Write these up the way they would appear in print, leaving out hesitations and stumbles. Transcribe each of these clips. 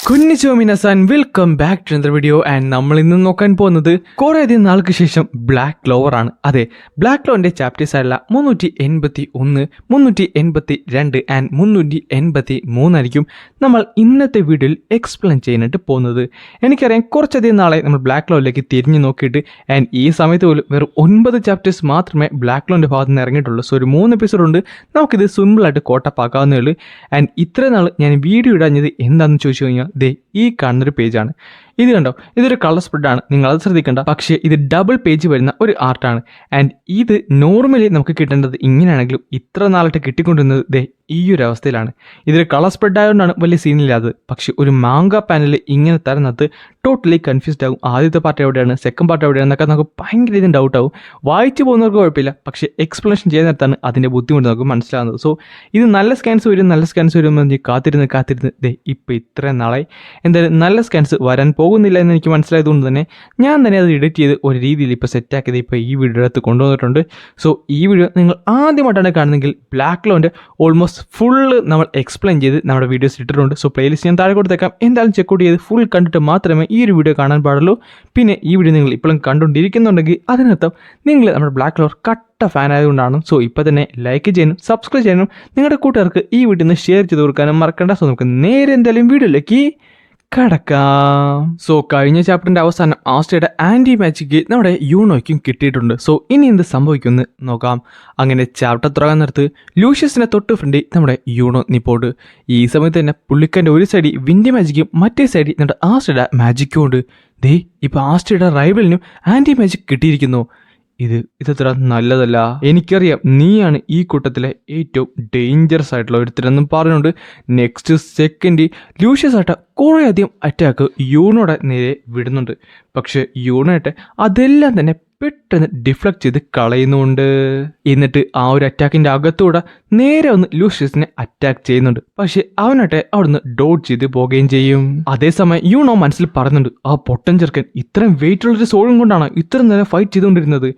കുഞ്ഞിച്ചോ മിനസാൻ welcome back to video. And നമ്മൾ ഇന്ന് നോക്കാൻ പോകുന്നത് കുറെ അധികം നാൾക്ക് ശേഷം ബ്ലാക്ക് ക്ലോവർ ആണ്. അതെ, ബ്ലാക്ക് ക്ലോവറിന്റെ ചാപ്റ്റേഴ്സ് ആയുള്ള 381, 382 ആൻഡ് 383 ആയിരിക്കും നമ്മൾ ഇന്നത്തെ വീഡിയോയിൽ എക്സ്പ്ലെയിൻ ചെയ്യാനായിട്ട് പോകുന്നത്. എനിക്കറിയാം കുറച്ചധികം നാളെ നമ്മൾ ബ്ലാക്ക് ക്ലോവറിലേക്ക് തിരിഞ്ഞു നോക്കിയിട്ട്, ആൻഡ് ഈ സമയത്ത് പോലും വെറും 9 ചാപ്റ്റേഴ്സ് മാത്രമേ ബ്ലാക്ക് ക്ലോവറിന്റെ ഭാഗത്ത് നിന്ന് ഇറങ്ങിയിട്ടുള്ളൂ. സോ ഒരു 3 എപ്പിസോഡ് ഉണ്ട്, നമുക്കിത് സിമ്പിളായിട്ട് കോട്ടപ്പാക്കാവുന്നേ ഉള്ളൂ. ആൻഡ് ഇത്ര നാൾ ഞാൻ വീഡിയോ ഇടാഞ്ഞത് എന്താണെന്ന് ചോദിച്ചു കഴിഞ്ഞാൽ ദേ ഈ കാണുന്നൊരു പേജാണ്. ഇത് കണ്ടോ, ഇതൊരു കളർ സ്പ്രെഡാണ്, നിങ്ങളത് ശ്രദ്ധിക്കേണ്ട. പക്ഷേ ഇത് ഡബിൾ പേജ് വരുന്ന ഒരു ആർട്ടാണ്. ആൻഡ് ഇത് നോർമലി നമുക്ക് കിട്ടേണ്ടത് ഇങ്ങനെയാണെങ്കിലും ഇത്ര നാളായിട്ട് കിട്ടിക്കൊണ്ടിരുന്നത് ദേ ഈ ഒരു അവസ്ഥയിലാണ്. ഇതൊരു കളർ സ്പ്രെഡ് ആയതുകൊണ്ടാണ് വലിയ സീനില്ലാത്തത്. പക്ഷെ ഒരു മാങ്ക പാനലിൽ ഇങ്ങനെ തരുന്നത് ടോട്ടലി കൺഫ്യൂസ്ഡ് ആകും. ആദ്യത്തെ പാർട്ട് എവിടെയാണ്, സെക്കൻഡ് പാർട്ട് എവിടെയാണെന്നൊക്കെ നമുക്ക് ഭയങ്കര ഇതിന് ഡൗട്ട് ആവും. വായിച്ചു പോകുന്നവർക്ക് കുഴപ്പമില്ല, പക്ഷേ എക്സ്പ്ലനേഷൻ ചെയ്യുന്ന നേരത്താണ് അതിൻ്റെ ബുദ്ധിമുട്ട് നമുക്ക് മനസ്സിലാകുന്നത്. സോ ഇത് നല്ല സ്കാൻസ് വരുമെന്ന് കാത്തിരുന്ന് ദേ ഇപ്പോൾ ഇത്രയും നാളായി. എന്തായാലും നല്ല സ്കാൻസ് വരാൻ പോകുന്നില്ല എന്ന് എനിക്ക് മനസ്സിലായതുകൊണ്ട് തന്നെ ഞാൻ തന്നെ അത് എഡിറ്റ് ചെയ്ത് ഒരു രീതിയിൽ ഇപ്പോൾ സെറ്റാക്കിയത് ഇപ്പോൾ ഈ വീഡിയോ അടുത്ത് കൊണ്ടുവന്നിട്ടുണ്ട്. സോ ഈ വീഡിയോ നിങ്ങൾ ആദ്യമായിട്ടാണ് കാണുന്നതെങ്കിൽ ബ്ലാക്ക് ക്ലോവറിൻ്റെ ഓൾമോസ്റ്റ് ഫുള്ള് നമ്മൾ എക്സ്പ്ലെയിൻ ചെയ്ത് നമ്മുടെ വീഡിയോസ് ഇട്ടിട്ടുണ്ട്. സോ പ്ലേലിസ്റ്റ് ഞാൻ താഴെ കൊടുത്തേക്കാം, എന്തായാലും ചെക്കൗട്ട് ചെയ്ത് ഫുൾ കണ്ടിട്ട് മാത്രമേ ഈ ഒരു വീഡിയോ കാണാൻ പാടുള്ളൂ. പിന്നെ ഈ വീഡിയോ നിങ്ങൾ ഇപ്പോഴും കണ്ടുകൊണ്ടിരിക്കുന്നുണ്ടെങ്കിൽ അതിനർത്ഥം നിങ്ങൾ നമ്മുടെ ബ്ലാക്ക് ക്ലോവർ കട്ട ഫാൻ ആയതുകൊണ്ടാണ്. സോ ഇപ്പോൾ തന്നെ ലൈക്ക് ചെയ്യാനും സബ്സ്ക്രൈബ് ചെയ്യാനും നിങ്ങളുടെ കൂട്ടുകാർക്ക് ഈ വീഡിയോ ഒന്ന് ഷെയർ ചെയ്ത് കൊടുക്കാനും മറക്കണ്ട. സോ നമുക്ക് നേരെ എന്തായാലും വീഡിയോയിലേക്ക് കടക്കാം. സോ കഴിഞ്ഞ ചാപ്റ്ററിന്റെ അവസാനം ആസ്ട്രയുടെ ആന്റി മാജിക്ക് നമ്മുടെ യൂണോയ്ക്കും കിട്ടിയിട്ടുണ്ട്. സോ ഇനി എന്ത് സംഭവിക്കുമെന്ന് നോക്കാം. അങ്ങനെ ചാപ്റ്റർ തുടങ്ങാൻ നേരത്ത് ലൂഷ്യസിനെ തൊട്ട് ഫ്രണ്ടിൽ നമ്മുടെ യൂണോ നിപ്പോണ്ട്. ഈ സമയത്ത് തന്നെ പുള്ളിക്കാരൻ്റെ ഒരു സൈഡിൽ വിൻഡി മാജിക്കും മറ്റേ സൈഡിൽ നമ്മുടെ ആസ്ട്രയുടെ മാജിക്കും ഉണ്ട്. ദേ ഇപ്പൊ ആസ്ട്രയുടെ റൈവലിനും ആന്റി മാജിക് കിട്ടിയിരിക്കുന്നു. ഇതത്ര നല്ലതല്ല. എനിക്കറിയാം നീയാണ് ഈ കൂട്ടത്തിലെ ഏറ്റവും ഡേഞ്ചറസ് ആയിട്ടുള്ള ഒരുത്തരെന്നും പറഞ്ഞുകൊണ്ട് നെക്സ്റ്റ് സെക്കൻഡ് ലൂഷ്യസ് ആയിട്ട് കുറേ അധികം അറ്റാക്ക് യൂണോയുടെ നേരെ വിടുന്നുണ്ട്. പക്ഷെ യൂണോയിട്ട് അതെല്ലാം തന്നെ പെട്ടെന്ന് ഡിഫ്ലക്ട് ചെയ്ത് കളയുന്നുണ്ട്. എന്നിട്ട് ആ ഒരു അറ്റാക്കിന്റെ അകത്തൂടെ നേരെ ഒന്ന് ലൂഷ്യസിനെ അറ്റാക്ക് ചെയ്യുന്നുണ്ട്. പക്ഷെ അവനാട്ടെ അവിടുന്ന് ഡോട്ട് ചെയ്ത് പോവുകയും ചെയ്യും. അതേസമയം യൂണോ മനസ്സിൽ പറയുന്നുണ്ട്, ആ പൊട്ടൻ ചെറുക്കൻ ഇത്രയും വെയിറ്റ് ഉള്ളൊരു സോളും കൊണ്ടാണ് ഇത്ര നേരം ഫൈറ്റ് ചെയ്തുകൊണ്ടിരുന്നത്.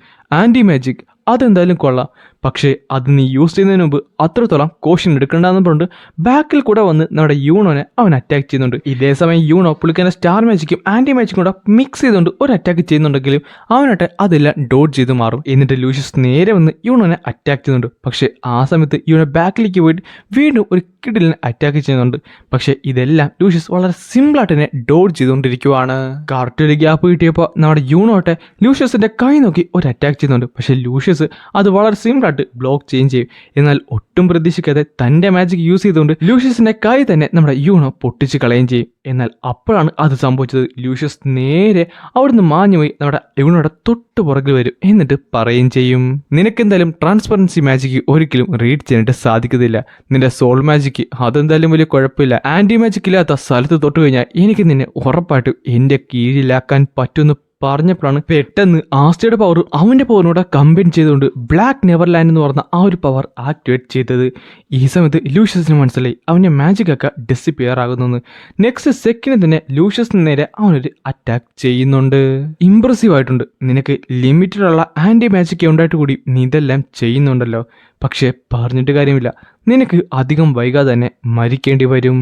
ആന്റി മാജിക് അതെന്തായാലും കൊള്ളാം, പക്ഷേ അത് നീ യൂസ് ചെയ്യുന്നതിന് മുമ്പ് അത്രത്തോളം കോഷൻ എടുക്കേണ്ടെന്ന് പറഞ്ഞിട്ട് ബാക്കിൽ കൂടെ വന്ന് നമ്മുടെ യൂണോനെ അവൻ അറ്റാക്ക് ചെയ്യുന്നുണ്ട്. ഇതേ സമയം യൂണോ പുള്ളിക്കാരൻ്റെ സ്റ്റാർ മാജിക്കും ആന്റി മാജിക്കും കൂടെ മിക്സ് ചെയ്തുകൊണ്ട് ഒരു അറ്റാക്ക് ചെയ്യുന്നുണ്ടെങ്കിലും അവനായിട്ട് അതെല്ലാം ഡോട്ട് ചെയ്ത് മാറും. എന്നിട്ട് ലൂഷ്യസ് നേരെ വന്ന് യൂണോനെ അറ്റാക്ക് ചെയ്യുന്നുണ്ട്. പക്ഷേ ആ സമയത്ത് യൂണോ ബാക്കിലേക്ക് പോയിട്ട് വീണ്ടും ഒരു കിഡിലിനെ അറ്റാക്ക് ചെയ്യുന്നുണ്ട്. പക്ഷേ ഇതെല്ലാം ലൂഷ്യസ് വളരെ സിമ്പിളായിട്ട് തന്നെ ഡോട്ട് ചെയ്തുകൊണ്ടിരിക്കുവാണ്. കറക്റ്റ് ഒരു ഗ്യാപ്പ് കിട്ടിയപ്പോൾ നമ്മുടെ യൂണോട്ടെ ലൂഷ്യസിന്റെ കൈ നോക്കി ഒരു അറ്റാക്ക് ചെയ്യുന്നുണ്ട്. പക്ഷേ ലൂഷ്യസ് അത് വളരെ സിമ്പിളായിട്ട് ബ്ലോക്ക് ചെയ്യും. എന്നാൽ ഒട്ടും പ്രതീക്ഷിക്കാതെ തന്റെ മാജിക് യൂസ് ചെയ്തുകൊണ്ട് ലൂഷ്യസിന്റെ കൈ തന്നെ നമ്മുടെ യൂണോ പൊട്ടിച്ച് കളയുകയും ചെയ്യും. എന്നാൽ അപ്പോഴാണ് അത് സംഭവിച്ചത്. ലൂഷ്യസ് നേരെ അവിടുന്ന് മാഞ്ഞുപോയി നമ്മുടെ യൂണോയുടെ തൊട്ട് പുറകിൽ വരും. എന്നിട്ട് പറയുകയും ചെയ്യും, നിനക്കെന്തായാലും ട്രാൻസ്പെറൻസി മാജിക്ക് ഒരിക്കലും റീഡ് ചെയ്യാനായിട്ട് സാധിക്കത്തില്ല. നിന്റെ സോൾ മാജിക്ക് അതെന്തായാലും വലിയ കുഴപ്പമില്ല. ആന്റി മാജിക് ഇല്ലാത്ത സ്ഥലത്ത് തൊട്ട് കഴിഞ്ഞാൽ എനിക്ക് നിന്നെ ഉറപ്പായിട്ടും എന്റെ കീഴിലാക്കാൻ പറ്റുമെന്ന് പറഞ്ഞപ്പോഴാണ് പെട്ടെന്ന് ആസ്ട്രയുടെ പവർ അവന്റെ പവറിനോട് കമ്പൈൻ ചെയ്തുകൊണ്ട് ബ്ലാക്ക് നെവർലാൻഡ് എന്ന് പറഞ്ഞ ആ ഒരു പവർ ആക്ടിവേറ്റ് ചെയ്തത്. ഈ സമയത്ത് ലൂഷ്യസിന് മനസ്സിലായി അവന്റെ മാജിക് ഒക്കെ ഡിസിപ്പിയർ ആകുന്നു. നെക്സ്റ്റ് സെക്കൻഡ് തന്നെ ലൂഷ്യസിന് നേരെ അവനൊരു അറ്റാക്ക് ചെയ്യുന്നുണ്ട്. ഇംപ്രസീവ് ആയിട്ടുണ്ട്, നിനക്ക് ലിമിറ്റഡ് ഉള്ള ആന്റി മാജിക് ഉണ്ടായിട്ട് കൂടി നീ ഇതെല്ലാം ചെയ്യുന്നുണ്ടല്ലോ. പക്ഷെ പറഞ്ഞിട്ട് കാര്യമില്ല, നിനക്ക് അധികം വൈകാതെ തന്നെ മരിക്കേണ്ടി വരും.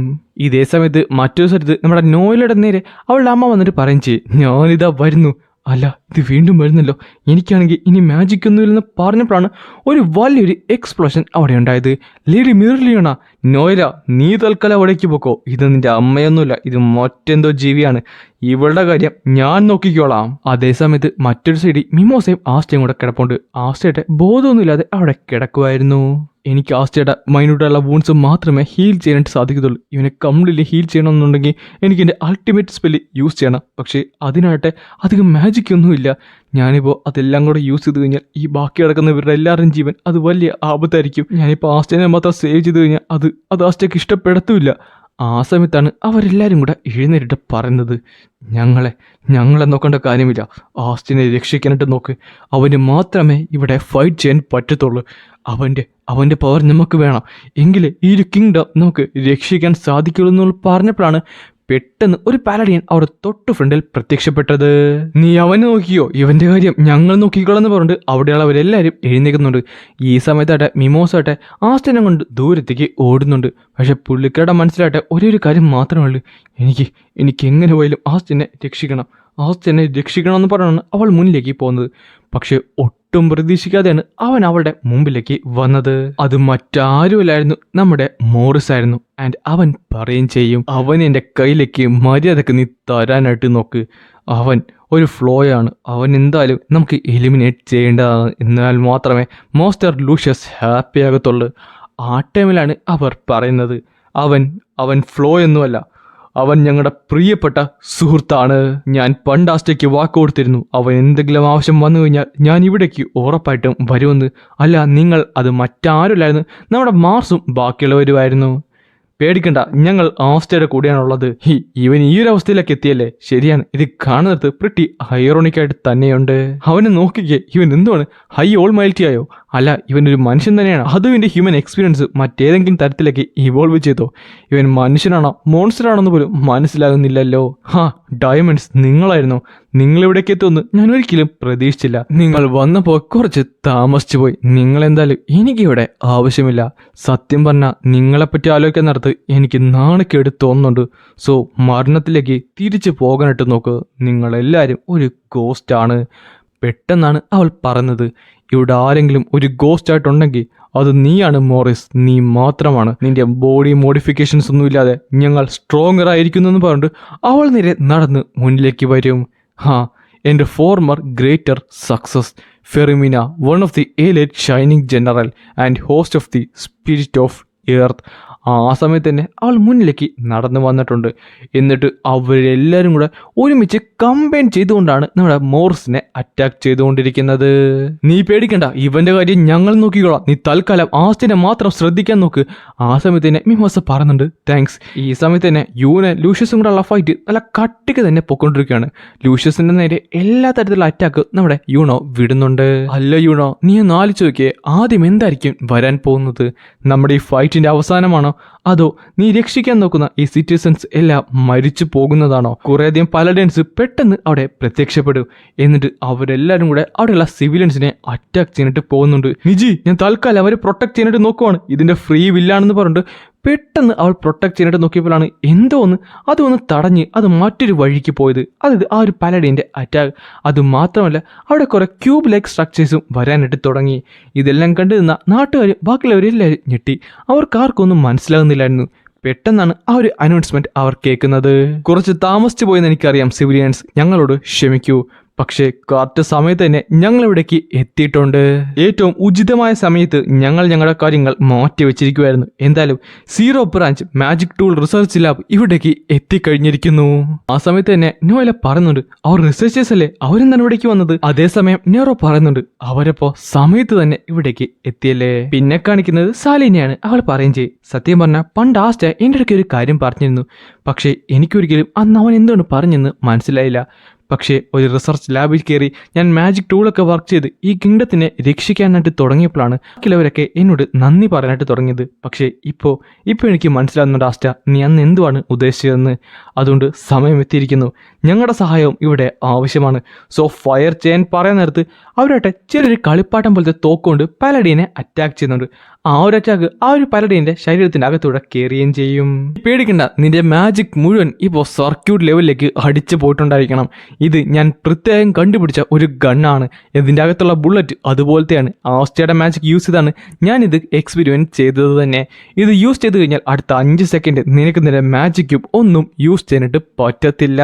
ഇതേ സമയത്ത് മറ്റൊരു സ്ഥലത്ത് നമ്മുടെ നോയിലയുടെ നേരെ അവളുടെ അമ്മ വന്നിട്ട് പറയും ചെയ്യും, ഞാനിതാ വരുന്നു. അല്ല, ഇത് വീണ്ടും വരുന്നല്ലോ, എനിക്കാണെങ്കിൽ ഇനി മാജിക് ഒന്നുമില്ലെന്ന് പറഞ്ഞപ്പോഴാണ് ഒരു വലിയൊരു എക്സ്പ്ലോഷൻ അവിടെ ഉണ്ടായത്. ലേഡി മിർലിയോണ, നോയില നീ തൽക്കാലം അവിടേക്ക് പോക്കോ, ഇത് നിന്റെ അമ്മയൊന്നുമില്ല, ഇത് മറ്റെന്തോ ജീവിയാണ്, ഇവളുടെ കാര്യം ഞാൻ നോക്കിക്കോളാം. അതേസമയത്ത് മറ്റൊരു സൈഡിൽ മിമോസയും ആസ്റ്റയും കൂടെ കിടപ്പുണ്ട്. ആസ്റ്റയുടെ ബോധമൊന്നുമില്ലാതെ അവിടെ കിടക്കുമായിരുന്നു. എനിക്ക് ആസ്റ്റയുടെ മൈന്യൂട്ടുള്ള വൂൺസ് മാത്രമേ ഹീൽ ചെയ്യാനായിട്ട് സാധിക്കത്തുള്ളൂ. ഇവനെ കംപ്ലീറ്റ്ലി ഹീൽ ചെയ്യണമെന്നുണ്ടെങ്കിൽ എനിക്ക് എൻ്റെ അൾട്ടിമേറ്റ് സ്പെല്ല് യൂസ് ചെയ്യണം. പക്ഷേ അതിനായിട്ട് അധികം മാജിക് ഒന്നുമില്ല. ഞാനിപ്പോൾ അതെല്ലാം കൂടെ യൂസ് ചെയ്ത് കഴിഞ്ഞാൽ ഈ ബാക്കി കിടക്കുന്നവരുടെ എല്ലാവരുടെയും ജീവൻ അത് വലിയ ആപത്തായിരിക്കും. ഞാനിപ്പോൾ ആസ്റ്റനെ മാത്രം സേവ് ചെയ്ത് കഴിഞ്ഞാൽ അത് ആസ്റ്റയ്ക്ക് ഇഷ്ടപ്പെടത്തുമില്ല. ആ സമയത്താണ് അവരെല്ലാവരും കൂടെ എഴുന്നേറ്റിട്ട് പറയുന്നത്, ഞങ്ങളെ നോക്കേണ്ട കാര്യമില്ല, ആസ്റ്റിനെ രക്ഷിക്കാനായിട്ട് നോക്ക്, അവന് മാത്രമേ ഇവിടെ ഫൈറ്റ് ചെയ്യാൻ പറ്റത്തുള്ളൂ. അവൻ്റെ പവർ നമുക്ക് വേണം, എങ്കിലേ ഈ ഒരു കിങ്ഡം നമുക്ക് രക്ഷിക്കാൻ സാധിക്കുള്ളൂ എന്ന് പറഞ്ഞപ്പോഴാണ് പെട്ടെന്ന് ഒരു പാലഡിയൻ അവിടെ തൊട്ട് ഫ്രണ്ടിൽ പ്രത്യക്ഷപ്പെട്ടത്. നീ അവനെ നോക്കിയോ, ഇവന്റെ കാര്യം ഞങ്ങൾ നോക്കിക്കോളെന്ന് പറഞ്ഞിട്ട് അവിടെയുള്ളവരെല്ലാവരും എഴുന്നേൽക്കുന്നുണ്ട്. ഈ സമയത്താട്ടെ മിമോസാട്ടെ ആസ്റ്റിനെ കൊണ്ട് ദൂരത്തേക്ക് ഓടുന്നുണ്ട്. പക്ഷെ പുള്ളിക്കാരുടെ മനസ്സിലാട്ടെ ഒരേ ഒരു കാര്യം മാത്രമേ ഉള്ളൂ, എനിക്ക് എങ്ങനെ പോയാലും ആസ്റ്റിനെ രക്ഷിക്കണം എന്ന് പറഞ്ഞാണ് അവൾ മുന്നിലേക്ക് പോകുന്നത്. പക്ഷെ ഒട്ടും പ്രതീക്ഷിക്കാതെയാണ് അവൻ അവളുടെ മുമ്പിലേക്ക് വന്നത്. അത് മറ്റാരുമല്ലായിരുന്നു, നമ്മുടെ മോറിസ് ആയിരുന്നു. ആൻഡ് അവൻ പറയുകയും ചെയ്യും, അവൻ എൻ്റെ കയ്യിലേക്ക് മര്യാദക്ക് നീ തരാനായിട്ട് നോക്ക്. അവൻ ഒരു ഫ്ലോയാണ്, അവൻ എന്തായാലും നമുക്ക് എലിമിനേറ്റ് ചെയ്യേണ്ടതാണ്. എന്നാൽ മാത്രമേ മോസ്റ്റർ ലൂഷ്യസ് ഹാപ്പി ആകത്തുള്ളൂ. ആ ടൈമിലാണ് അവർ പറയുന്നത്, അവൻ ഫ്ലോ ഒന്നുമല്ല, അവൻ ഞങ്ങളുടെ പ്രിയപ്പെട്ട സുഹൃത്താണ്. ഞാൻ പണ്ടാസ്റ്റയ്ക്ക് വാക്ക് കൊടുത്തിരുന്നു, അവൻ എന്തെങ്കിലും ആവശ്യം വന്നു കഴിഞ്ഞാൽ ഞാൻ ഇവിടേക്ക് ഉറപ്പായിട്ടും വരുമെന്ന്. അല്ല, നിങ്ങൾ അത് മറ്റാരുമില്ലായിരുന്നു, നമ്മുടെ മാർസും ബാക്കിയുള്ളവരുമായിരുന്നു. പേടിക്കണ്ട, ഞങ്ങൾ ആസ്റ്റയുടെ കൂടെയാണുള്ളത്. ഇവൻ ഈ ഒരു അവസ്ഥയിലേക്ക് എത്തിയല്ലേ. ശരിയാണ്, ഇത് കാണുന്നത് പ്രിറ്റി ഹൈറോണിക്കായിട്ട് തന്നെയുണ്ട്. അവനെ നോക്കിക്കേ, ഇവൻ എന്തുവാണ് ഹൈ ഓൾ മൈൽറ്റി ആയോ? അല്ല, ഇവനൊരു മനുഷ്യൻ തന്നെയാണ്. അതും ഇവൻ്റെ ഹ്യൂമൻ എക്സ്പീരിയൻസ് മറ്റേതെങ്കിലും തരത്തിലേക്ക് ഇവോൾവ് ചെയ്തോ? ഇവൻ മനുഷ്യനാണോ മോൺസ്റ്റർ ആണോന്ന് പോലും മനസ്സിലാകുന്നില്ലല്ലോ. ഡയമണ്ട്സ്, നിങ്ങളിവിടേക്ക് എത്തുമെന്ന് ഞാൻ ഒരിക്കലും പ്രതീക്ഷിച്ചില്ല. നിങ്ങൾ വന്നപ്പോൾ കുറച്ച് താമസിച്ചു പോയി. നിങ്ങളെന്തായാലും എനിക്കിവിടെ ആവശ്യമില്ല. സത്യം പറഞ്ഞാൽ നിങ്ങളെപ്പറ്റി ആലോചിക്കാൻ നേരത്ത് എനിക്ക് നാണക്കേട് തോന്നുന്നുണ്ട്. സോ മരണത്തിലേക്ക് തിരിച്ചു പോകാനായിട്ട് നോക്ക്. നിങ്ങളെല്ലാവരും ഒരു ഗോസ്റ്റ് ആണ്. പെട്ടെന്നാണ് അവൾ പറഞ്ഞത്, ഇവിടെ ആരെങ്കിലും ഒരു ഗോസ്റ്റ് ആയിട്ടുണ്ടെങ്കിൽ അത് നീയാണ് മോറിസ്, നീ മാത്രമാണ്. നിന്റെ ബോഡി മോഡിഫിക്കേഷൻസ് ഒന്നുമില്ലാതെ ഞങ്ങൾ സ്ട്രോങ്ങർ ആയിരിക്കുന്നു എന്ന് പറഞ്ഞിട്ട് അവൾ നേരെ നടന്ന് മുന്നിലേക്ക് വരും. എൻ്റെ ഫോർമർ ഗ്രേറ്റർ സക്സസ് ഫെറിമിന, one of the elite shining general and host of the spirit of earth. ആ സമയത്ത് തന്നെ അവൾ മുന്നിലേക്ക് നടന്നു വന്നിട്ടുണ്ട്. എന്നിട്ട് അവരെല്ലാവരും കൂടെ ഒരുമിച്ച് കമ്പൈൻ ചെയ്തുകൊണ്ടാണ് നമ്മുടെ മോറിസിനെ അറ്റാക്ക് ചെയ്തുകൊണ്ടിരിക്കുന്നത്. നീ പേടിക്കണ്ട, ഇവന്റെ കാര്യം ഞങ്ങൾ നോക്കിക്കോളാം, നീ തൽക്കാലം ആസ്റ്റിനെ മാത്രം ശ്രദ്ധിക്കാൻ നോക്ക്. ആ സമയത്ത് തന്നെ മിമോസ പറയുന്നുണ്ട് താങ്ക്സ്. ഈ സമയത്ത് തന്നെ യൂനെ ലൂഷ്യസും കൂടെ ഉള്ള ഫൈറ്റ് നല്ല കട്ടിക്ക് തന്നെ പൊയ്ക്കൊണ്ടിരിക്കുകയാണ്. ലൂഷ്യസിന്റെ നേരെ എല്ലാ തരത്തിലുള്ള അറ്റാക്ക് നമ്മുടെ യൂണോ വിടുന്നുണ്ട്. അല്ല യൂണോ, നീ ഒന്ന് ആലോചിച്ച് നോക്കിയേ, ആദ്യം എന്തായിരിക്കും വരാൻ പോകുന്നത്? നമ്മുടെ ഈ ഫൈറ്റിന്റെ അവസാനമാണോ, അതോ നീ രക്ഷിക്കാൻ നോക്കുന്ന ഈ സിറ്റിസൺസ് എല്ലാം മരിച്ചു പോകുന്നതാണോ? കുറേയധികം പാലഡിയൻസ് പെട്ടെന്ന് അവിടെ പ്രത്യക്ഷപ്പെടും. എന്നിട്ട് അവരെല്ലാവരും കൂടെ അവിടെയുള്ള സിവിലിയൻസിനെ അറ്റാക്ക് ചെയ്യാനായിട്ട് പോകുന്നുണ്ട്. നിജി, ഞാൻ തൽക്കാലം അവരെ പ്രൊട്ടക്ട് ചെയ്യാനായിട്ട് നോക്കുവാണ്, ഇതിന്റെ ഫ്രീ വില്ലാണെന്ന് പറഞ്ഞിട്ട് പെട്ടെന്ന് അവൾ പ്രൊട്ടക്ട് ചെയ്യാനായിട്ട് നോക്കിയപ്പോഴാണ് അതൊന്ന് തടഞ്ഞ് അത് മറ്റൊരു വഴിക്ക് പോയത്. അതായത് ആ ഒരു പാലഡിയൻ്റെ അറ്റാക്ക്. അതുമാത്രമല്ല, അവിടെ കുറെ ക്യൂബ് ലൈക്ക് സ്ട്രക്ചേഴ്സും വരാനായിട്ട് തുടങ്ങി. ഇതെല്ലാം കണ്ടു നിന്ന നാട്ടുകാരും ബാക്കിയുള്ളവരെല്ലാവരും ഞെട്ടി. അവർക്ക് ആർക്കൊന്നും മനസ്സിലാകുന്നില്ലായിരുന്നു. പെട്ടെന്നാണ് ആ ഒരു അനൗൺസ്മെന്റ് അവർ കേൾക്കുന്നത്. കുറച്ച് താമസിച്ചു പോയെന്ന് എനിക്കറിയാം സിവിലിയൻസ്, ഞങ്ങളോട് ക്ഷമിക്കൂ. പക്ഷേ കറക്റ്റ് സമയത്ത് തന്നെ ഞങ്ങൾ ഇവിടേക്ക് എത്തിയിട്ടുണ്ട്. ഏറ്റവും ഉചിതമായ സമയത്ത് ഞങ്ങൾ ഞങ്ങളുടെ കാര്യങ്ങൾ മാറ്റി വെച്ചിരിക്കുമായിരുന്നു. എന്തായാലും zero branch magic tool research lab ഇവിടേക്ക് എത്തിക്കഴിഞ്ഞിരിക്കുന്നു. ആ സമയത്ത് തന്നെ നോയല പറയുന്നുണ്ട്, അവർ റിസർച്ചേഴ്സ് അല്ലേ, അവരെന്താണ് ഇവിടേക്ക് വന്നത്? അതേസമയം നെറോ പറയുന്നുണ്ട്, അവരപ്പോ സമയത്ത് തന്നെ ഇവിടേക്ക് എത്തിയല്ലേ. പിന്നെ കാണിക്കുന്നത് സാലിനെയാണ്. അവൾ പറയും ചെയ്യും, സത്യം പറഞ്ഞാൽ പണ്ട് ആസ്റ്റ എൻ്റെ ഇടയ്ക്ക് ഒരു കാര്യം പറഞ്ഞിരുന്നു, പക്ഷേ എനിക്കൊരിക്കലും അന്ന് അവൻ എന്താണ് പറഞ്ഞെന്ന് മനസ്സിലായില്ല. പക്ഷേ ഒരു റിസർച്ച് ലാബിൽ കയറി ഞാൻ മാജിക് ടൂളൊക്കെ വർക്ക് ചെയ്ത് ഈ കിങ്ഡത്തിനെ രക്ഷിക്കാനായിട്ട് തുടങ്ങിയപ്പോഴാണ് ബാക്കിയുള്ളവരൊക്കെ എന്നോട് നന്ദി പറയാനായിട്ട് തുടങ്ങിയത്. പക്ഷേ ഇപ്പോൾ എനിക്ക് മനസ്സിലാകുന്നുണ്ട് ആസ്റ്റ, നീ അന്ന് എന്തുവാണ് ഉദ്ദേശിച്ചതെന്ന്. അതുകൊണ്ട് സമയം എത്തിയിരിക്കുന്നു, ഞങ്ങളുടെ സഹായവും ഇവിടെ ആവശ്യമാണ്. സോ ഫയർ ചെയ്യാൻ പറയാൻ നേരത്ത് അവരായിട്ട് ചെറിയൊരു കളിപ്പാട്ടം പോലത്തെ തോക്കുകൊണ്ട് പാലഡീനെ അറ്റാക്ക് ചെയ്യുന്നുണ്ട്. ആ ഒരു അറ്റാക്ക് ആ ഒരു പാലഡീൻ്റെ ശരീരത്തിൻ്റെ അകത്തൂടെ കയറുകയും ചെയ്യും. പേടിക്കണ്ട, നിന്റെ മാജിക് മുഴുവൻ ഇപ്പോൾ സർക്യൂട്ട് ലെവലിലേക്ക് അടിച്ചു പോയിട്ടുണ്ടായിരിക്കണം. ഇത് ഞാൻ പ്രത്യേകം കണ്ടുപിടിച്ച ഒരു ഗണ്ണാണ്. ഇതിൻ്റെ അകത്തുള്ള ബുള്ളറ്റ് അതുപോലത്തെയാണ്. ആസ്റ്റയുടെ മാജിക് യൂസ് ചെയ്താണ് ഞാനിത് എക്സ്പെരിമെൻറ്റ് ചെയ്തത് തന്നെ. ഇത് യൂസ് ചെയ്ത് കഴിഞ്ഞാൽ അടുത്ത 5 സെക്കൻഡ് നിനക്ക് നിന്റെ മാജിക് ക്യൂബ് ഒന്നും യൂസ് ചെയ്യാനായിട്ട് പറ്റത്തില്ല.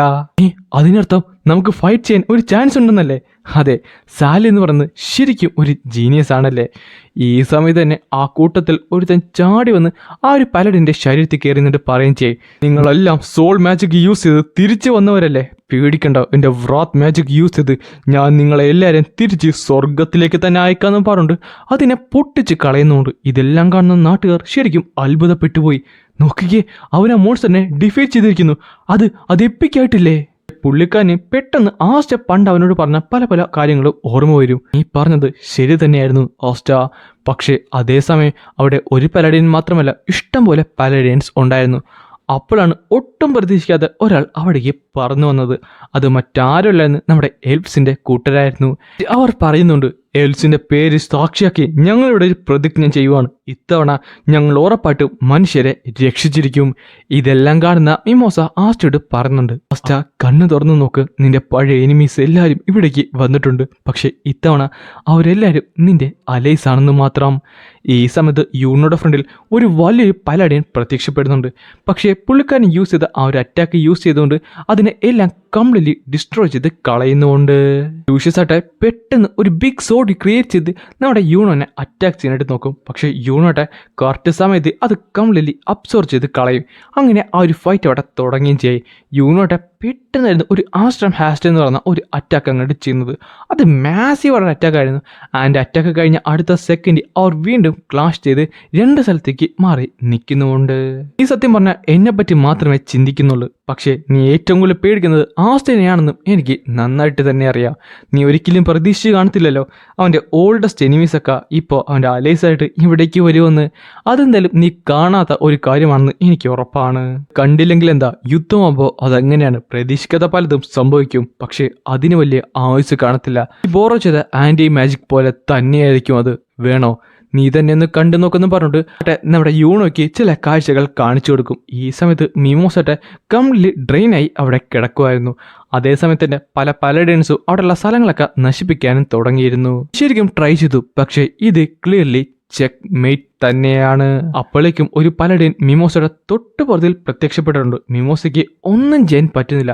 അതിനർത്ഥം നമുക്ക് ഫൈറ്റ് ചെയ്യാൻ ഒരു ചാൻസ് ഉണ്ടെന്നല്ലേ? അതെ, സാലി എന്ന് പറയുന്നത് ശരിക്കും ഒരു ജീനിയസ് ആണല്ലേ. ഈ സമയത്ത് തന്നെ ആ കൂട്ടത്തിൽ ഒരുത്തൻ ചാടി വന്ന് ആ ഒരു പാലഡിൻ്റെ ശരീരത്തിൽ കയറി നിന്നിട്ട് പറയുകയും ചെയ്യും, നിങ്ങളെല്ലാം സോൾ മാജിക് യൂസ് ചെയ്ത് തിരിച്ചു വന്നവരല്ലേ? പേടിക്കണ്ട, എൻ്റെ വ്രാത്ത് മാജിക് യൂസ് ചെയ്ത് ഞാൻ നിങ്ങളെ എല്ലാവരെയും തിരിച്ച് സ്വർഗത്തിലേക്ക് തന്നെ അയക്കാമെന്ന് പറഞ്ഞുകൊണ്ട് അതിനെ പൊട്ടിച്ച് കളയുന്നുണ്ട്. ഇതെല്ലാം കാണുന്ന നാട്ടുകാർ ശരിക്കും അത്ഭുതപ്പെട്ടുപോയി. നോക്കിക്കേ, അവൻ ആ മോൺസ്റ്ററിനെ ഡിഫീറ്റ് ചെയ്തിരിക്കുന്നു. അത് എപ്പിക്കായിട്ടില്ലേ? പുള്ളിക്കാരന് പെട്ടെന്ന് ആസ്റ്റ പണ്ട് അവനോട് പറഞ്ഞ പല പല കാര്യങ്ങളും ഓർമ്മ വരും. നീ പറഞ്ഞത് ശരി തന്നെയായിരുന്നു ആസ്റ്റ. പക്ഷേ അതേസമയം അവിടെ ഒരു പാലഡിയൻ മാത്രമല്ല, ഇഷ്ടം പോലെ പാലഡിയൻസ് ഉണ്ടായിരുന്നു. അപ്പോഴാണ് ഒട്ടും പ്രതീക്ഷിക്കാതെ ഒരാൾ അവിടേക്ക് പറന്നു വന്നത്. അത് മറ്റാരുമല്ല എന്ന് നമ്മുടെ എൽപ്സിന്റെ കൂട്ടരായിരുന്നു. അവർ പറയുന്നുണ്ട്, എൽസിന്റെ പേര് സാക്ഷിയാക്കി ഞങ്ങളിവിടെ ഒരു പ്രതിജ്ഞ ചെയ്യുവാണ്. ഇത്തവണ ഞങ്ങൾ ഉറപ്പായിട്ടും മനുഷ്യരെ രക്ഷിച്ചിരിക്കും. ഇതെല്ലാം കാണുന്ന മിമോസ ആസ്റ്റയോട് പറയുന്നുണ്ട്, ആസ്റ്റ കണ്ണു തുറന്നു നോക്ക്, നിന്റെ പഴയ എനിമീസ് എല്ലാവരും ഇവിടേക്ക് വന്നിട്ടുണ്ട്. പക്ഷെ ഇത്തവണ അവരെല്ലാവരും നിന്റെ അലൈസ് ആണെന്ന് മാത്രം. ഈ സമയത്ത് യൂണോയുടെ ഫ്രണ്ടിൽ ഒരു വലിയൊരു പലാഡിയൻ പ്രത്യക്ഷപ്പെടുന്നുണ്ട്. പക്ഷേ പുള്ളിക്കാരൻ യൂസ് ചെയ്ത ആ ഒരു അറ്റാക്ക് യൂസ് ചെയ്തുകൊണ്ട് അതിനെ എല്ലാം കംപ്ലീറ്റ്ലി ഡിസ്ട്രോയ് ചെയ്ത് കളയുന്നുണ്ട്. ലൂഷ്യസ് ആട്ടെ പെട്ടെന്ന് ഒരു ബിഗ് സോഡ് ക്രിയേറ്റ് ചെയ്ത് നമ്മുടെ യൂണോനെ അറ്റാക്ക് ചെയ്യാനായിട്ട് നോക്കും. പക്ഷേ യൂണോട്ടെ കറക്റ്റ് സമയത്ത് അത് കംപ്ലീറ്റ്ലി അബ്സോർവ് ചെയ്ത് കളയും. അങ്ങനെ ആ ഒരു ഫൈറ്റ് അവിടെ തുടങ്ങുകയും ചെയ്യും. യൂണോട്ടെ പെട്ടെന്നായിരുന്നു ഒരു ആസ്ട്രം ഹാസ്റ്റ് എന്ന് പറയുന്ന ഒരു അറ്റാക്ക് അങ്ങോട്ട് ചെയ്യുന്നത്. അത് മാസീവ് ആയിട്ടുള്ള അറ്റാക്ക് ആയിരുന്നു. ആൻഡ് അറ്റാക്ക് കഴിഞ്ഞ അടുത്ത സെക്കൻഡ് അവർ വീണ്ടും ക്ലാഷ് ചെയ്ത് രണ്ട് സ്ഥലത്തേക്ക് മാറി നിൽക്കുന്നുമുണ്ട്. ഈ സത്യം പറഞ്ഞാൽ എന്നെ പറ്റി മാത്രമേ ചിന്തിക്കുന്നുള്ളൂ. പക്ഷേ നീ ഏറ്റവും കൂടുതൽ പേടിക്കുന്നത് ആസ്റ്റനെയാണെന്നും എനിക്ക് നന്നായിട്ട് തന്നെ അറിയാം. നീ ഒരിക്കലും പ്രതീക്ഷിച്ച് കാണത്തില്ലല്ലോ അവൻ്റെ ഓൾഡസ്റ്റ് എനിമീസൊക്കെ ഇപ്പോൾ അവൻ്റെ അലൈസായിട്ട് ഇവിടേക്ക് വരുമെന്ന്. അതെന്തായാലും നീ കാണാത്ത ഒരു കാര്യമാണെന്ന് എനിക്ക് ഉറപ്പാണ്. കണ്ടില്ലെങ്കിൽ എന്താ, യുദ്ധമാകുമ്പോൾ അതെങ്ങനെയാണ്, പ്രതീക്ഷിക്കാത്ത പലതും സംഭവിക്കും. പക്ഷേ അതിന് വലിയ ആയുസ് കാണത്തില്ല. ബോറോ ചെയ്ത ആൻറ്റി മാജിക് പോലെ തന്നെയായിരിക്കും അത്. വേണോ നീ തന്നെ ഒന്ന് കണ്ടു നോക്കുന്നു പറഞ്ഞിട്ട് നമ്മുടെ യൂണോയ്ക്ക് ചില കാഴ്ചകൾ കാണിച്ചു കൊടുക്കും. ഈ സമയത്ത് മിമോസട്ടെ കംപ്ലീറ്റ്ലി ഡ്രെയിനായി അവിടെ കിടക്കുമായിരുന്നു. അതേസമയത്ത് തന്നെ പല പലഡേൻസും അവിടെയുള്ള സ്ഥലങ്ങളൊക്കെ നശിപ്പിക്കാനും തുടങ്ങിയിരുന്നു. ശരിക്കും ട്രൈ ചെയ്തു, പക്ഷേ ഇത് ക്ലിയർലി ചെക്ക് മെയ്റ്റ് തന്നെയാണ്. അപ്പോഴേക്കും ഒരു പലഡേൻ മിമോസയുടെ തൊട്ട് പുറത്തിൽ പ്രത്യക്ഷപ്പെട്ടിട്ടുണ്ട്. മിമോസയ്ക്ക് ഒന്നും ചെയ്യാൻ പറ്റുന്നില്ല.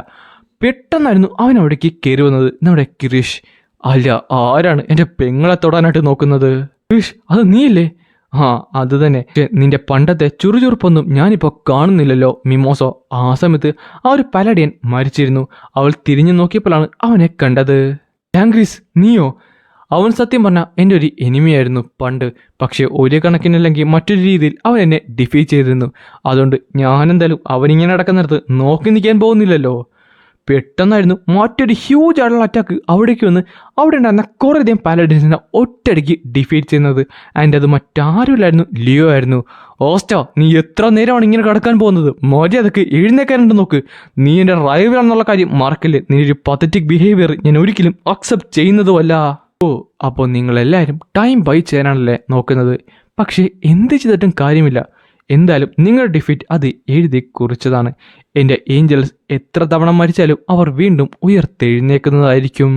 പെട്ടെന്നായിരുന്നു അവൻ അവിടേക്ക് കയറി വന്നത് നമ്മുടെ കിരീഷ്. അല്ല, ആരാണ് എൻ്റെ പെങ്ങളെ തൊടാനായിട്ട് നോക്കുന്നത്? കിരീഷ്, അത് നീയല്ലേ? ആ അത് തന്നെ. നിന്റെ പണ്ടത്തെ ചുറുചുറുപ്പൊന്നും ഞാനിപ്പോൾ കാണുന്നില്ലല്ലോ മിമോസോ. ആ സമയത്ത് ആ ഒരു പലഡിയൻ മരിച്ചിരുന്നു. അവൾ തിരിഞ്ഞു നോക്കിയപ്പോഴാണ് അവനെ കണ്ടത്. ടാങ്ക്രീസ്, നീയോ? അവൻ സത്യം പറഞ്ഞാൽ എൻ്റെ ഒരു എനിമിയായിരുന്നു പണ്ട്. പക്ഷേ ഒരു കണക്കിനല്ലെങ്കിൽ മറ്റൊരു രീതിയിൽ അവൻ എന്നെ ഡിഫീറ്റ് ചെയ്തിരുന്നു. അതുകൊണ്ട് ഞാനെന്തായാലും അവനിങ്ങനെ നടക്കുന്നിടത്ത് നോക്കി നിൽക്കാൻ പോകുന്നില്ലല്ലോ. പെട്ടെന്നായിരുന്നു മറ്റൊരു ഹ്യൂജ് ആയിട്ടുള്ള അറ്റാക്ക് അവിടേക്ക് വന്ന് അവിടെ ഉണ്ടായിരുന്ന കുറേയധികം പാലഡിൻസിനെ ഒറ്റയടിക്ക് ഡിഫീറ്റ് ചെയ്യുന്നത്. ആൻഡ് അത് മറ്റാരുമില്ലായിരുന്നു, ലിയോ ആയിരുന്നു. ഓസ്റ്റോ, നീ എത്ര നേരമാണ് ഇങ്ങനെ കിടക്കാൻ പോകുന്നത്? മര്യാദക്ക് എഴുന്നേക്കാനുണ്ട് നോക്ക്. നീ എൻ്റെ റൈവലാണെന്നുള്ള കാര്യം മറക്കല്ലേ. നീ ഒരു പത്തറ്റിക് ബിഹേവിയർ ഞാൻ ഒരിക്കലും അക്സെപ്റ്റ് ചെയ്യുന്നതുമല്ല. ഓ, അപ്പോൾ നിങ്ങളെല്ലാവരും ടൈം ബൈ ചെയ്യാനാണല്ലേ നോക്കുന്നത്? പക്ഷേ എന്ത് ചെയ്തിട്ടും കാര്യമില്ല. എന്തായാലും നിങ്ങളുടെ ഡിഫീറ്റ് അത് എഴുതി കുറിച്ചതാണ്. എൻ്റെ ഏഞ്ചൽസ് എത്ര തവണ മരിച്ചാലും അവർ വീണ്ടും ഉയർത്തെഴുന്നേക്കുന്നതായിരിക്കും.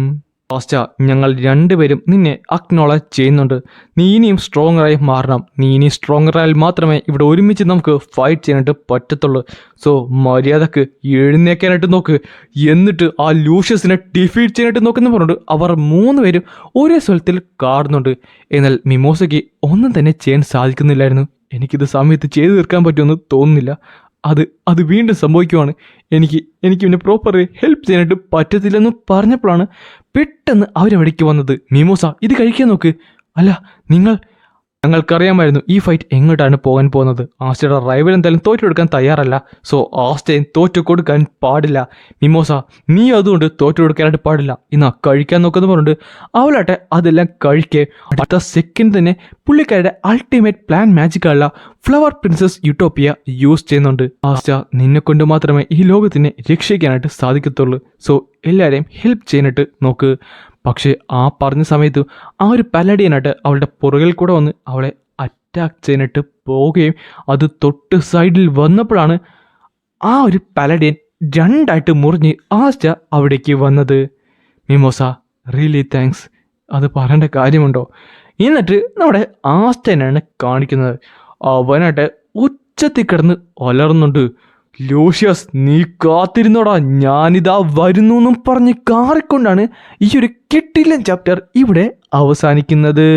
ഫാസ്റ്റ, ഞങ്ങൾ രണ്ടുപേരും നിന്നെ അക്നോളജ് ചെയ്യുന്നുണ്ട്. നീ ഇനിയും സ്ട്രോങ്ങറായി മാറണം. നീ ഇനി സ്ട്രോങ്ങറായാൽ മാത്രമേ ഇവിടെ ഒരുമിച്ച് നമുക്ക് ഫൈറ്റ് ചെയ്യാനായിട്ട് പറ്റത്തുള്ളൂ. സോ മര്യാദക്ക് എഴുന്നേക്കാനായിട്ട് നോക്ക്. എന്നിട്ട് ആ ലൂഷ്യസിനെ ഡിഫീറ്റ് ചെയ്യാനായിട്ട് നോക്കുന്ന പറഞ്ഞിട്ട് അവർ മൂന്നുപേരും ഒരേ സ്ഥലത്തിൽ കാണുന്നുണ്ട്. എന്നാൽ മിമോസയ്ക്ക് ഒന്നും തന്നെ ചെയ്യാൻ സാധിക്കുന്നില്ലായിരുന്നു. എനിക്കിത് സമയത്ത് ചെയ്തു തീർക്കാൻ പറ്റുമെന്ന് തോന്നുന്നില്ല. അത് വീണ്ടും സംഭവിക്കുവാണ്. എനിക്ക് പിന്നെ പ്രോപ്പർ ഹെൽപ്പ് ചെയ്യാനായിട്ട് പറ്റത്തില്ലെന്ന് പറഞ്ഞപ്പോഴാണ് പെട്ടെന്ന് അവരവിടേക്ക് വന്നത്. മിമോസ, ഇത് കഴിക്കാൻ നോക്ക്. അല്ല, ഞങ്ങൾക്കറിയാമായിരുന്നു ഈ ഫൈറ്റ് എങ്ങോട്ടാണ് പോകാൻ പോകുന്നത്. ആസ്റ്റയുടെ റൈവൽ എന്തായാലും തോറ്റെടുക്കാൻ തയ്യാറല്ല. സോ ആസ്റ്റയും തോറ്റു കൊടുക്കാൻ പാടില്ല. മിമോസ, നീ അതുകൊണ്ട് തോറ്റു കൊടുക്കാനായിട്ട് പാടില്ല. ഇന്നാ കഴിക്കാൻ നോക്കുന്ന പറഞ്ഞിട്ട് അവളാട്ടെ അതെല്ലാം കഴിക്കേ അടുത്ത സെക്കൻഡ് തന്നെ പുള്ളിക്കാരുടെ അൾട്ടിമേറ്റ് പ്ലാൻ മാജിക്കുള്ള ഫ്ലവർ പ്രിൻസസ് യൂട്ടോപ്പിയ യൂസ് ചെയ്യുന്നുണ്ട്. ആസ്റ്റ, നിന്നെ കൊണ്ട് മാത്രമേ ഈ ലോകത്തിനെ രക്ഷിക്കാനായിട്ട് സാധിക്കത്തുള്ളൂ. സോ എല്ലാവരെയും ഹെൽപ്പ് ചെയ്യാനായിട്ട് നോക്ക്. പക്ഷേ ആ പറഞ്ഞ സമയത്ത് ആ ഒരു പലഡിയനായിട്ട് അവളുടെ പുറകിൽ കൂടെ വന്ന് അവളെ അറ്റാക്ക് ചെയ്യാനായിട്ട് പോവുകയും അത് തൊട്ട് സൈഡിൽ വന്നപ്പോഴാണ് ആ ഒരു പലഡിയൻ രണ്ടായിട്ട് മുറിഞ്ഞ് ആസ്റ്റ അവിടേക്ക് വന്നത്. മിമോസ, റിയലി താങ്ക്സ്. അത് പറയേണ്ട കാര്യമുണ്ടോ? എന്നിട്ട് നമ്മുടെ ആസ്റ്റനാണ് കാണിക്കുന്നത്. അവനായിട്ട് ഉച്ചത്തിൽ കിടന്ന് ഒലർന്നുണ്ട്. ലൂഷ്യസ്, നീ കാത്തിരുന്നോടാ, ഞാനിതാ വരുന്നു എന്നും പറഞ്ഞ് കാറിക്കൊണ്ടാണ് ഈ ഒരു കിട്ടില്ലൻ ചാപ്റ്റർ ഇവിടെ അവസാനിക്കുന്നത്.